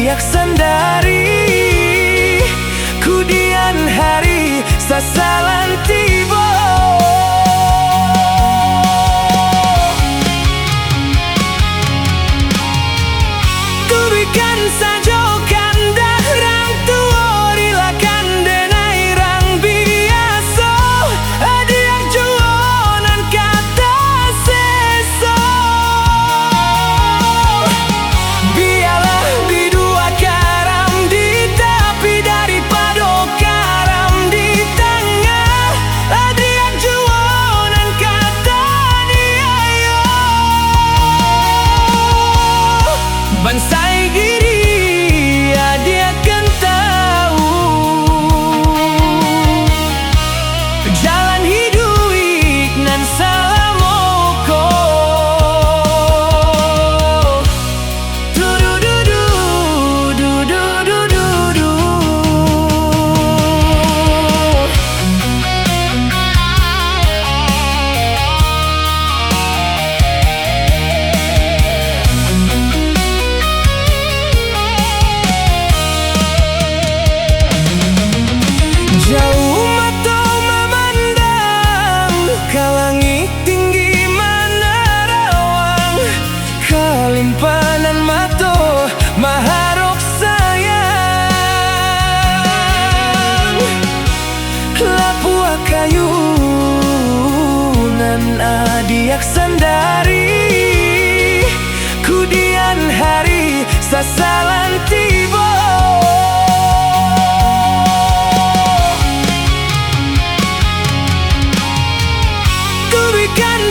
adiak sandari, kudian hari sasalan tiba. Kubikan sajokan dahrang tua rilakan denai rang biasa, adiak juonan kata seso. Biarlah bidua karam di tepi daripada karam di tengah, adiak juonan kata niayo. Bansai giri adiak kan tahu jalan hidup nan salamoko. Jauh mata memandang ke langit tinggi menerawang, kelimpanan mata maharok sayang. Lapua kayu nan adiak sandari, kudian hari sasalan tiba. Kubikan